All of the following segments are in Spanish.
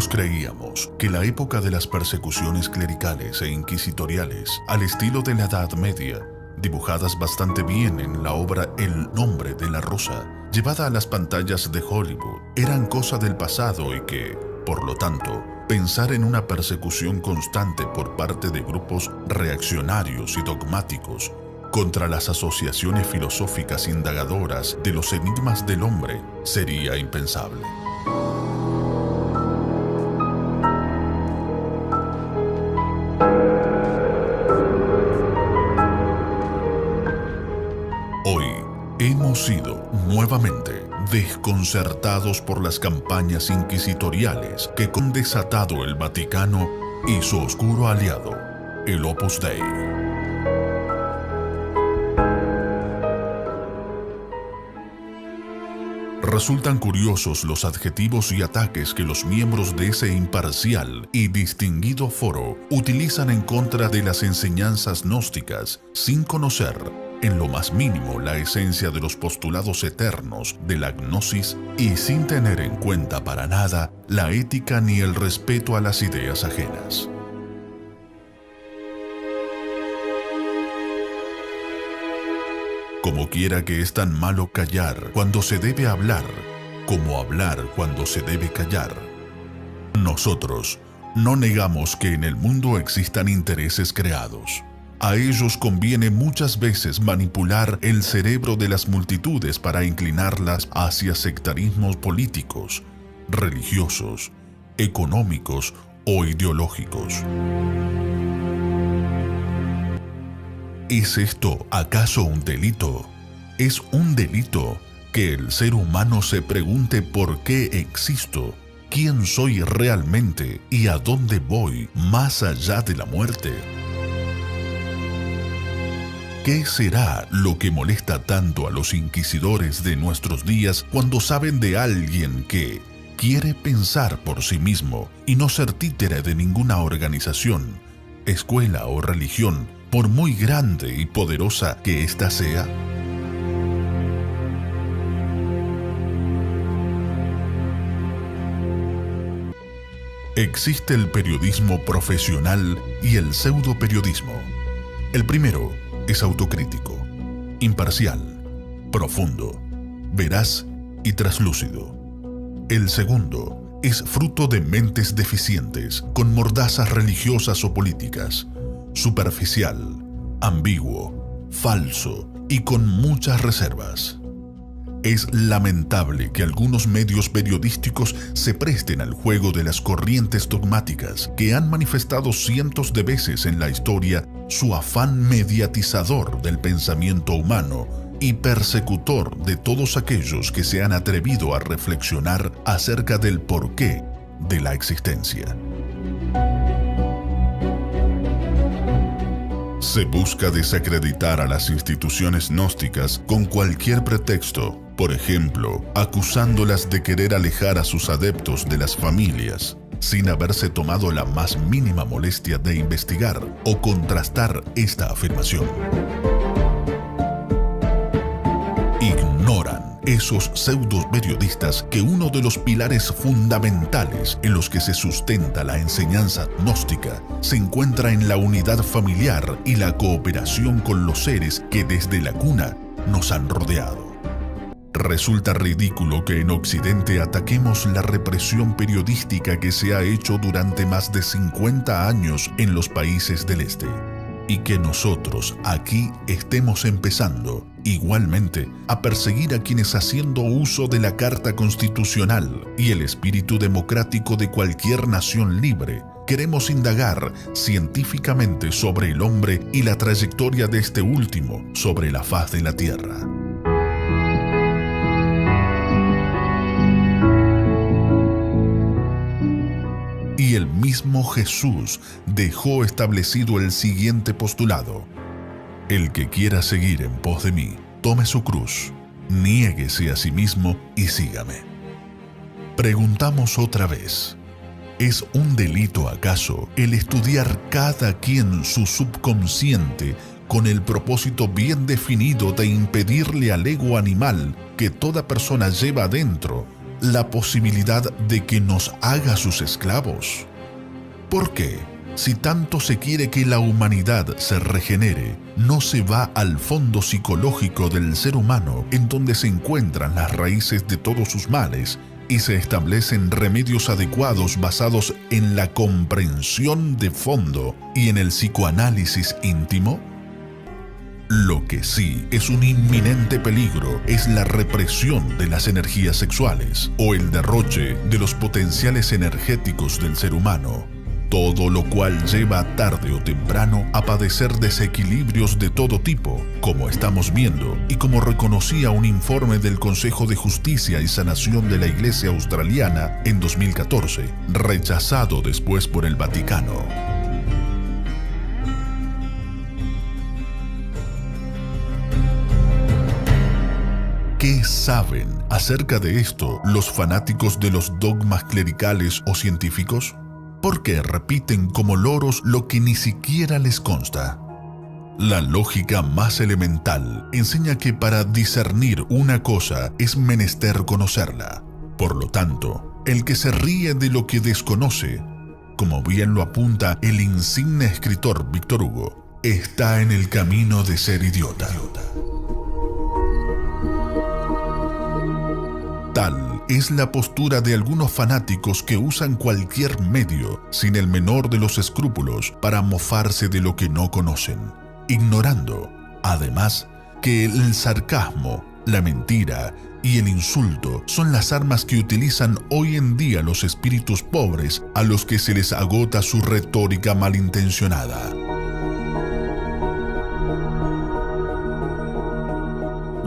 Muchos creíamos que la época de las persecuciones clericales e inquisitoriales, al estilo de la Edad Media, dibujadas bastante bien en la obra El nombre de la rosa, llevada a las pantallas de Hollywood, eran cosa del pasado y que, por lo tanto, pensar en una persecución constante por parte de grupos reaccionarios y dogmáticos contra las asociaciones filosóficas indagadoras de los enigmas del hombre sería impensable. Hoy hemos sido nuevamente desconcertados por las campañas inquisitoriales que han desatado el Vaticano y su oscuro aliado, el Opus Dei. Resultan curiosos los adjetivos y ataques que los miembros de ese imparcial y distinguido foro utilizan en contra de las enseñanzas gnósticas, sin conocer, en lo más mínimo, la esencia de los postulados eternos de la gnosis y sin tener en cuenta para nada la ética ni el respeto a las ideas ajenas. Como quiera que es tan malo callar cuando se debe hablar, como hablar cuando se debe callar. Nosotros no negamos que en el mundo existan intereses creados. A ellos conviene muchas veces manipular el cerebro de las multitudes para inclinarlas hacia sectarismos políticos, religiosos, económicos o ideológicos. ¿Es esto acaso un delito? ¿Es un delito que el ser humano se pregunte por qué existo, quién soy realmente y a dónde voy más allá de la muerte? ¿Qué será lo que molesta tanto a los inquisidores de nuestros días cuando saben de alguien que quiere pensar por sí mismo y no ser títere de ninguna organización, escuela o religión, por muy grande y poderosa que ésta sea? Existe el periodismo profesional y el pseudoperiodismo. El primero es autocrítico, imparcial, profundo, veraz y traslúcido. El segundo es fruto de mentes deficientes con mordazas religiosas o políticas, superficial, ambiguo, falso y con muchas reservas. Es lamentable que algunos medios periodísticos se presten al juego de las corrientes dogmáticas que han manifestado cientos de veces en la historia su afán mediatizador del pensamiento humano y persecutor de todos aquellos que se han atrevido a reflexionar acerca del porqué de la existencia. Se busca desacreditar a las instituciones gnósticas con cualquier pretexto, por ejemplo, acusándolas de querer alejar a sus adeptos de las familias, sin haberse tomado la más mínima molestia de investigar o contrastar esta afirmación. Ignoran esos pseudo-periodistas que uno de los pilares fundamentales en los que se sustenta la enseñanza gnóstica se encuentra en la unidad familiar y la cooperación con los seres que desde la cuna nos han rodeado. Resulta ridículo que en Occidente ataquemos la represión periodística que se ha hecho durante más de 50 años en los países del Este, y que nosotros aquí estemos empezando, igualmente, a perseguir a quienes, haciendo uso de la Carta Constitucional y el espíritu democrático de cualquier nación libre, queremos indagar científicamente sobre el hombre y la trayectoria de este último sobre la faz de la Tierra. Y el mismo Jesús dejó establecido el siguiente postulado: el que quiera seguir en pos de mí, tome su cruz, niéguese a sí mismo y sígame. Preguntamos otra vez: ¿es un delito acaso el estudiar cada quien su subconsciente con el propósito bien definido de impedirle al ego animal que toda persona lleva adentro la posibilidad de que nos haga sus esclavos. ¿Por qué? Si tanto se quiere que la humanidad se regenere, no se va al fondo psicológico del ser humano, en donde se encuentran las raíces de todos sus males, y se establecen remedios adecuados basados en la comprensión de fondo y en el psicoanálisis íntimo. Lo que sí es un inminente peligro es la represión de las energías sexuales o el derroche de los potenciales energéticos del ser humano, todo lo cual lleva tarde o temprano a padecer desequilibrios de todo tipo, como estamos viendo y como reconocía un informe del Consejo de Justicia y Sanación de la Iglesia Australiana en 2014, rechazado después por el Vaticano. ¿Qué saben acerca de esto los fanáticos de los dogmas clericales o científicos? Porque repiten como loros lo que ni siquiera les consta. La lógica más elemental enseña que para discernir una cosa es menester conocerla. Por lo tanto, el que se ríe de lo que desconoce, como bien lo apunta el insigne escritor Víctor Hugo, está en el camino de ser idiota. Tal es la postura de algunos fanáticos que usan cualquier medio, sin el menor de los escrúpulos, para mofarse de lo que no conocen, ignorando, además, que el sarcasmo, la mentira y el insulto son las armas que utilizan hoy en día los espíritus pobres a los que se les agota su retórica malintencionada.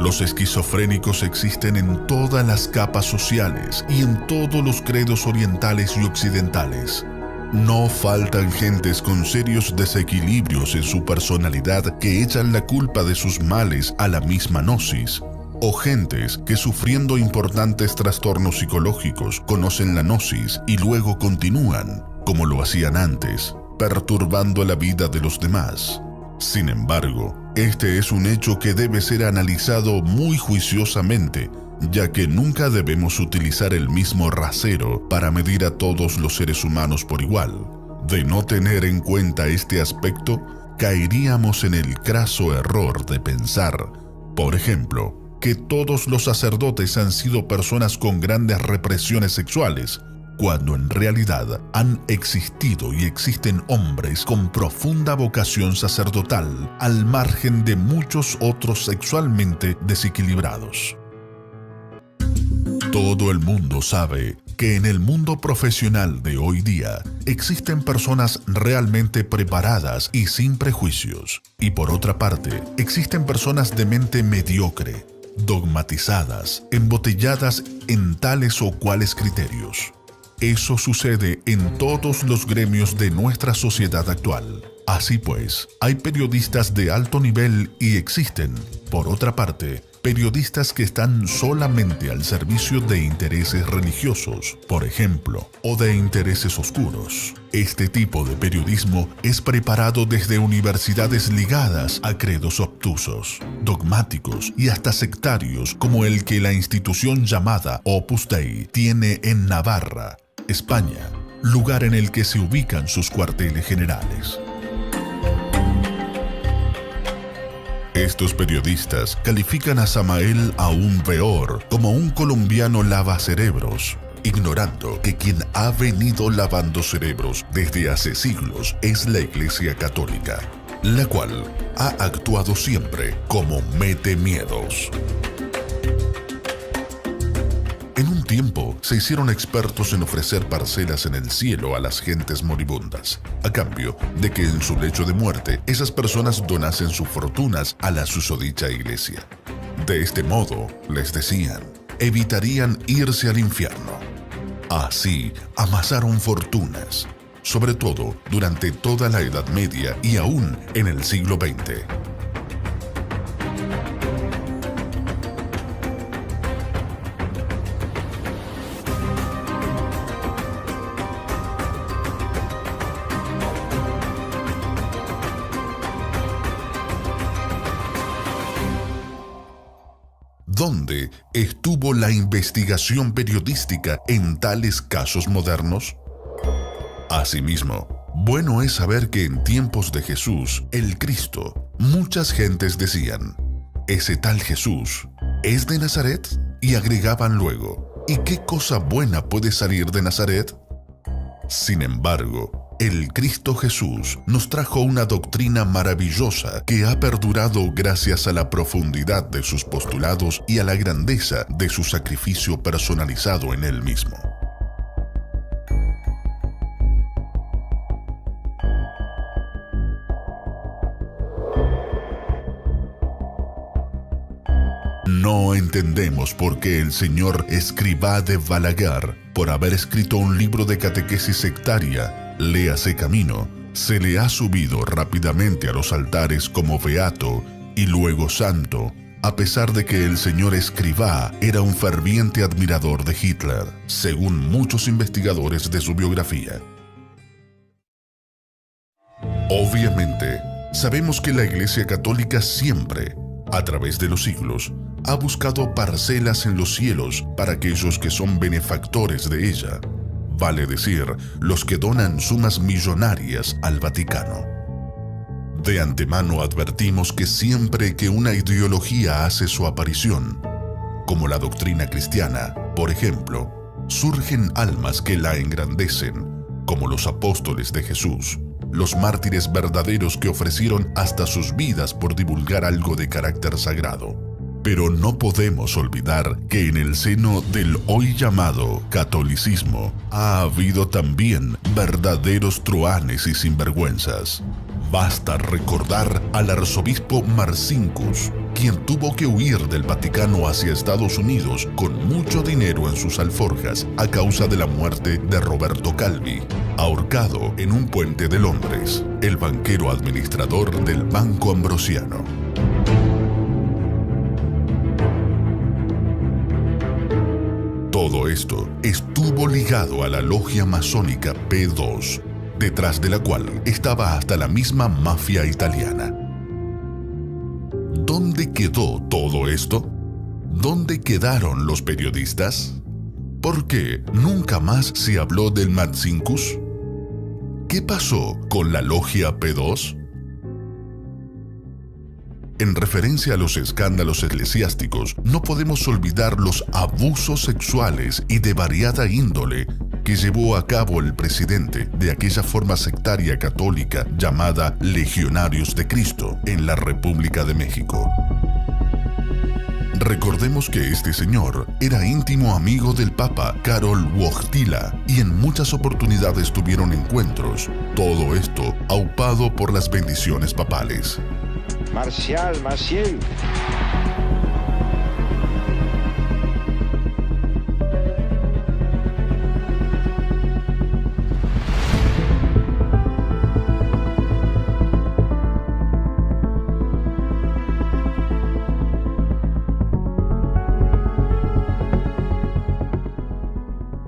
Los esquizofrénicos existen en todas las capas sociales y en todos los credos orientales y occidentales. No faltan gentes con serios desequilibrios en su personalidad que echan la culpa de sus males a la misma gnosis, o gentes que sufriendo importantes trastornos psicológicos conocen la gnosis y luego continúan, como lo hacían antes, perturbando la vida de los demás. Sin embargo, este es un hecho que debe ser analizado muy juiciosamente, ya que nunca debemos utilizar el mismo rasero para medir a todos los seres humanos por igual. De no tener en cuenta este aspecto, caeríamos en el craso error de pensar, por ejemplo, que todos los sacerdotes han sido personas con grandes represiones sexuales, cuando en realidad han existido y existen hombres con profunda vocación sacerdotal, al margen de muchos otros sexualmente desequilibrados. Todo el mundo sabe que en el mundo profesional de hoy día existen personas realmente preparadas y sin prejuicios, y por otra parte, existen personas de mente mediocre, dogmatizadas, embotelladas en tales o cuales criterios. Eso sucede en todos los gremios de nuestra sociedad actual. Así pues, hay periodistas de alto nivel y existen, por otra parte, periodistas que están solamente al servicio de intereses religiosos, por ejemplo, o de intereses oscuros. Este tipo de periodismo es preparado desde universidades ligadas a credos obtusos, dogmáticos y hasta sectarios como el que la institución llamada Opus Dei tiene en Navarra, España, lugar en el que se ubican sus cuarteles generales. Estos periodistas califican a Samael aún peor como un colombiano lavacerebros, ignorando que quien ha venido lavando cerebros desde hace siglos es la Iglesia Católica, la cual ha actuado siempre como metemiedos. En un tiempo se hicieron expertos en ofrecer parcelas en el cielo a las gentes moribundas, a cambio de que en su lecho de muerte esas personas donasen sus fortunas a la susodicha iglesia. De este modo, les decían, evitarían irse al infierno. Así amasaron fortunas, sobre todo durante toda la Edad Media y aún en el siglo XX. ¿dónde estuvo la investigación periodística en tales casos modernos? Asimismo, bueno es saber que en tiempos de Jesús, el Cristo, muchas gentes decían: «Ese tal Jesús es de Nazaret», y agregaban luego: «¿Y qué cosa buena puede salir de Nazaret?». Sin embargo, el Cristo Jesús nos trajo una doctrina maravillosa que ha perdurado gracias a la profundidad de sus postulados y a la grandeza de su sacrificio personalizado en él mismo. No entendemos por qué el señor Escrivá de Balaguer, por haber escrito un libro de catequesis sectaria, Léase Camino, se le ha subido rápidamente a los altares como beato y luego santo, a pesar de que el señor Escrivá era un ferviente admirador de Hitler, según muchos investigadores de su biografía. Obviamente, sabemos que la Iglesia Católica siempre, a través de los siglos, ha buscado parcelas en los cielos para aquellos que son benefactores de ella, vale decir, los que donan sumas millonarias al Vaticano. De antemano advertimos que siempre que una ideología hace su aparición, como la doctrina cristiana, por ejemplo, surgen almas que la engrandecen, como los apóstoles de Jesús, los mártires verdaderos que ofrecieron hasta sus vidas por divulgar algo de carácter sagrado. Pero no podemos olvidar que en el seno del hoy llamado catolicismo ha habido también verdaderos truhanes y sinvergüenzas. Basta recordar al arzobispo Marcinkus, quien tuvo que huir del Vaticano hacia Estados Unidos con mucho dinero en sus alforjas a causa de la muerte de Roberto Calvi, ahorcado en un puente de Londres, el banquero administrador del Banco Ambrosiano. Todo esto estuvo ligado a la logia masónica P2, detrás de la cual estaba hasta la misma mafia italiana. ¿Dónde quedó todo esto? ¿Dónde quedaron los periodistas? ¿Por qué nunca más se habló del Marcinkus? ¿Qué pasó con la logia P2? En referencia a los escándalos eclesiásticos, no podemos olvidar los abusos sexuales y de variada índole que llevó a cabo el presidente de aquella forma sectaria católica llamada Legionarios de Cristo en la República de México. Recordemos que este señor era íntimo amigo del Papa Karol Wojtyla y en muchas oportunidades tuvieron encuentros, todo esto aupado por las bendiciones papales. Maciel.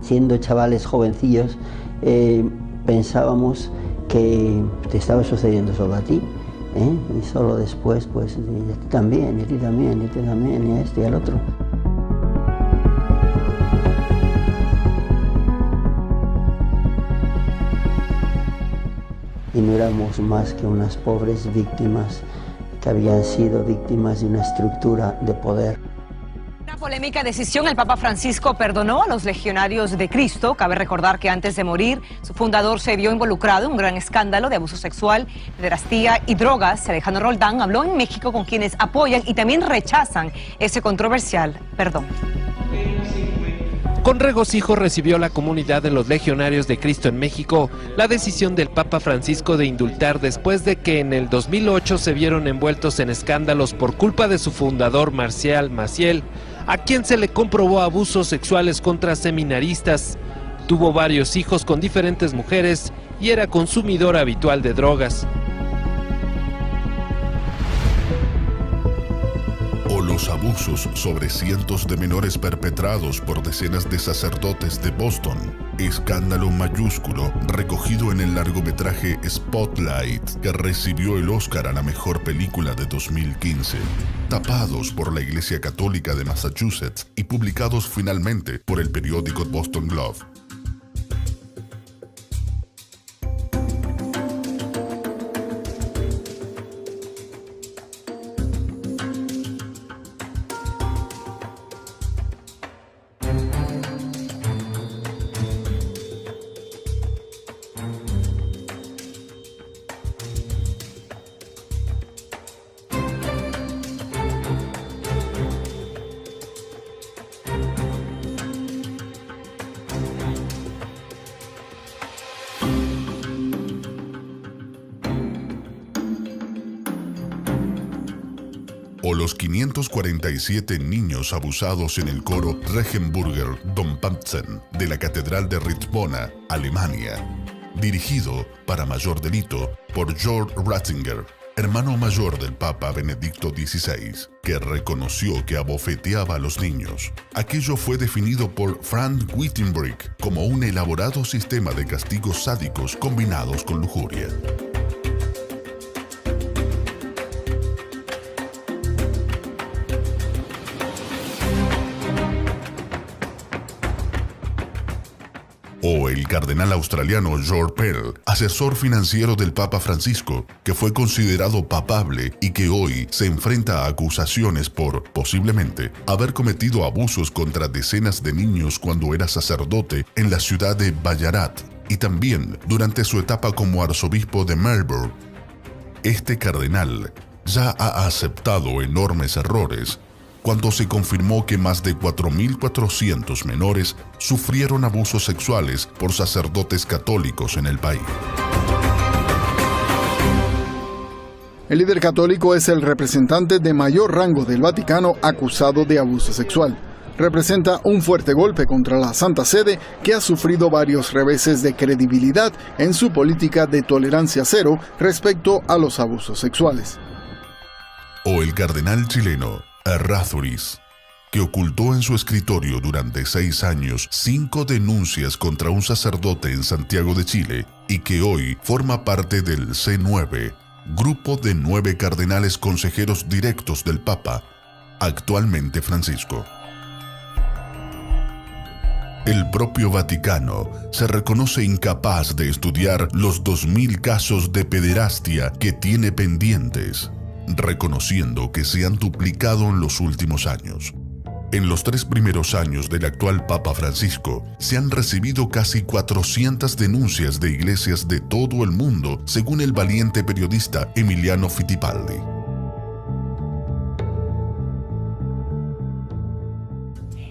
Siendo chavales jovencillos, pensábamos que te estaba sucediendo solo a ti. Y solo después, pues, y a ti también, y a ti también, y a ti también, y a este y al otro. Y no éramos más que unas pobres víctimas que habían sido víctimas de una estructura de poder. Una polémica decisión, el Papa Francisco perdonó a los legionarios de Cristo. Cabe recordar que antes de morir, su fundador se vio involucrado en un gran escándalo de abuso sexual, pederastía y drogas. Alejandro Roldán habló en México con quienes apoyan y también rechazan ese controversial perdón. Con regocijo recibió la comunidad de los Legionarios de Cristo en México la decisión del Papa Francisco de indultar después de que en el 2008 se vieron envueltos en escándalos por culpa de su fundador Marcial Maciel, a quien se le comprobó abusos sexuales contra seminaristas. Tuvo varios hijos con diferentes mujeres y era consumidor habitual de drogas. O lo los abusos sobre cientos de menores perpetrados por decenas de sacerdotes de Boston. Escándalo mayúsculo recogido en el largometraje Spotlight, que recibió el Oscar a la mejor película de 2015. Tapados por la Iglesia Católica de Massachusetts y publicados finalmente por el periódico Boston Globe. O los 547 niños abusados en el coro Regenburger Dompapsen de la Catedral de Rittbona, Alemania, dirigido, para mayor delito, por Georg Ratzinger, hermano mayor del Papa Benedicto XVI, que reconoció que abofeteaba a los niños. Aquello fue definido por Frank Wittenbrink como un elaborado sistema de castigos sádicos combinados con lujuria. O el cardenal australiano George Pell, asesor financiero del Papa Francisco, que fue considerado papable y que hoy se enfrenta a acusaciones por, posiblemente, haber cometido abusos contra decenas de niños cuando era sacerdote en la ciudad de Ballarat y también durante su etapa como arzobispo de Melbourne. Este cardenal ya ha aceptado enormes errores cuando se confirmó que más de 4.400 menores sufrieron abusos sexuales por sacerdotes católicos en el país. El líder católico es el representante de mayor rango del Vaticano acusado de abuso sexual. Representa un fuerte golpe contra la Santa Sede, que ha sufrido varios reveses de credibilidad en su política de tolerancia cero respecto a los abusos sexuales. O el cardenal chileno Errázuriz, que ocultó en su escritorio durante 6 años 5 denuncias contra un sacerdote en Santiago de Chile y que hoy forma parte del C9, grupo de 9 cardenales consejeros directos del Papa, actualmente Francisco. El propio Vaticano se reconoce incapaz de estudiar los 2.000 casos de pederastia que tiene pendientes, reconociendo que se han duplicado en los últimos años. En los 3 primeros años del actual Papa Francisco, se han recibido casi 400 denuncias de iglesias de todo el mundo, según el valiente periodista Emiliano Fittipaldi.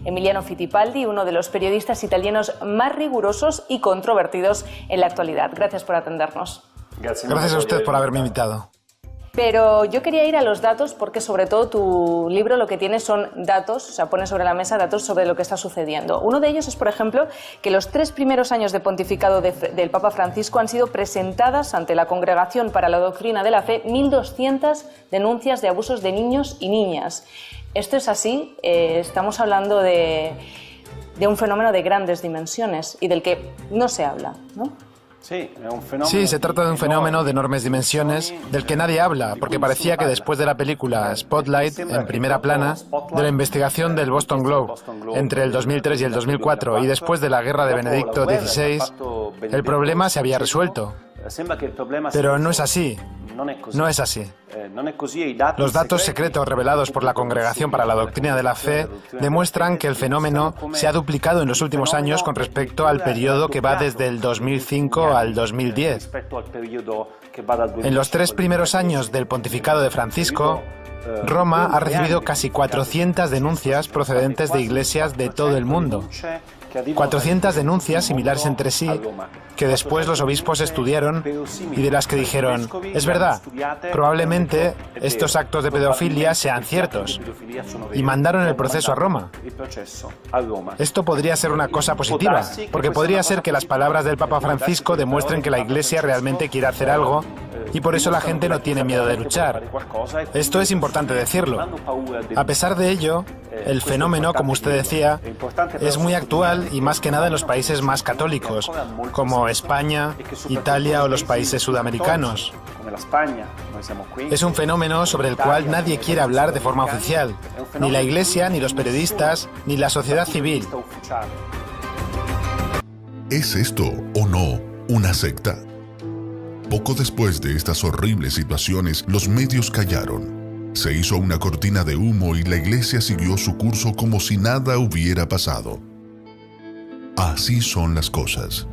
Emiliano Fittipaldi, uno de los periodistas italianos más rigurosos y controvertidos en la actualidad. Gracias por atendernos. Gracias a usted por haberme invitado. Pero yo quería ir a los datos porque sobre todo tu libro lo que tiene son datos, o sea, pone sobre la mesa datos sobre lo que está sucediendo. Uno de ellos es, por ejemplo, que los 3 primeros años de pontificado del Papa Francisco han sido presentadas ante la Congregación para la Doctrina de la Fe 1.200 denuncias de abusos de niños y niñas. Esto es así, estamos hablando de un fenómeno de grandes dimensiones y del que no se habla, ¿no? Sí, se trata de un fenómeno de enormes dimensiones del que nadie habla, porque parecía que después de la película Spotlight, en primera plana, de la investigación del Boston Globe entre el 2003 y el 2004 y después de la guerra de Benedicto XVI, el problema se había resuelto. Pero no es así. No es así. Los datos secretos revelados por la Congregación para la Doctrina de la Fe demuestran que el fenómeno se ha duplicado en los últimos años con respecto al periodo que va desde el 2005 al 2010. En los 3 primeros años del pontificado de Francisco, Roma ha recibido casi 400 denuncias procedentes de iglesias de todo el mundo. 400 denuncias similares entre sí, que después los obispos estudiaron y de las que dijeron, es verdad, probablemente estos actos de pedofilia sean ciertos, y mandaron el proceso a Roma. Esto podría ser una cosa positiva, porque podría ser que las palabras del Papa Francisco demuestren que la Iglesia realmente quiere hacer algo y por eso la gente no tiene miedo de luchar. Esto es importante decirlo. A pesar de ello, el fenómeno, como usted decía, es muy actual y más que nada en los países más católicos, como España, Italia o los países sudamericanos. Es un fenómeno sobre el cual nadie quiere hablar de forma oficial, ni la Iglesia, ni los periodistas, ni la sociedad civil. ¿Es esto o no una secta? Poco después de estas horribles situaciones, los medios callaron. Se hizo una cortina de humo y la iglesia siguió su curso como si nada hubiera pasado. Así son las cosas.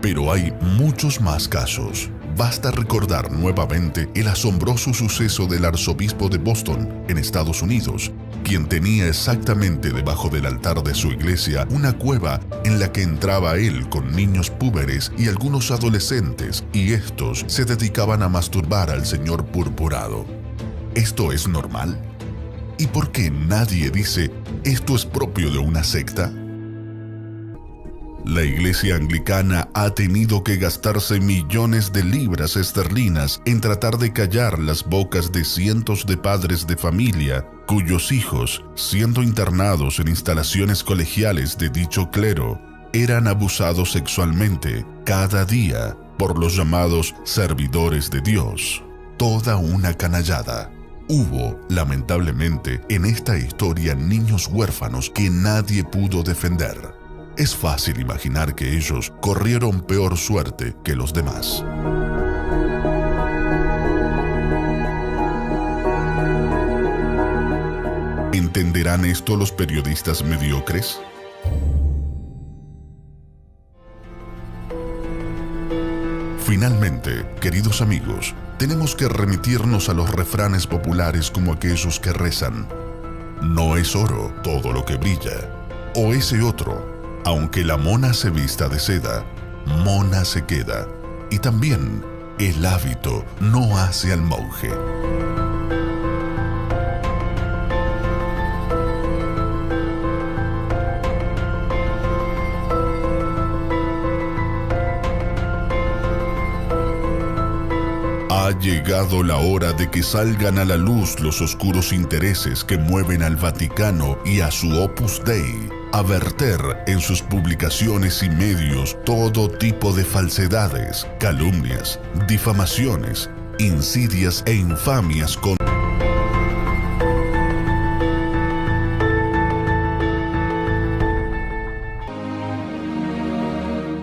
Pero hay muchos más casos. Basta recordar nuevamente el asombroso suceso del arzobispo de Boston, en Estados Unidos, quien tenía exactamente debajo del altar de su iglesia una cueva en la que entraba él con niños púberes y algunos adolescentes, y estos se dedicaban a masturbar al señor purpurado. ¿Esto es normal? ¿Y por qué nadie dice esto es propio de una secta? La iglesia anglicana ha tenido que gastarse millones de libras esterlinas en tratar de callar las bocas de cientos de padres de familia cuyos hijos, siendo internados en instalaciones colegiales de dicho clero, eran abusados sexualmente cada día por los llamados servidores de Dios. Toda una canallada. Hubo, lamentablemente, en esta historia niños huérfanos que nadie pudo defender. Es fácil imaginar que ellos corrieron peor suerte que los demás. ¿Entenderán esto los periodistas mediocres? Finalmente, queridos amigos, tenemos que remitirnos a los refranes populares como aquellos que rezan: no es oro todo lo que brilla, o ese otro: aunque la mona se vista de seda, mona se queda. Y también, el hábito no hace al monje. Ha llegado la hora de que salgan a la luz los oscuros intereses que mueven al Vaticano y a su Opus Dei a verter en sus publicaciones y medios todo tipo de falsedades, calumnias, difamaciones, insidias e infamias con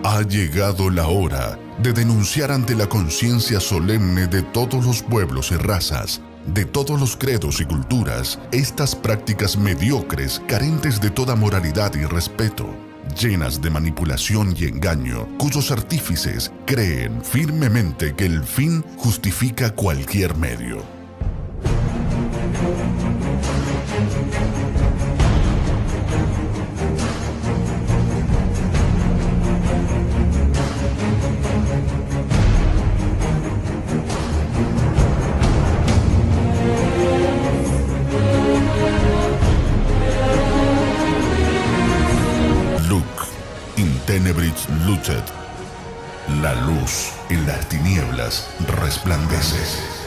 Ha llegado la hora de denunciar ante la conciencia solemne de todos los pueblos y razas, de todos los credos y culturas, estas prácticas mediocres, carentes de toda moralidad y respeto, llenas de manipulación y engaño, cuyos artífices creen firmemente que el fin justifica cualquier medio. Tenebris lucet, la luz en las tinieblas resplandece.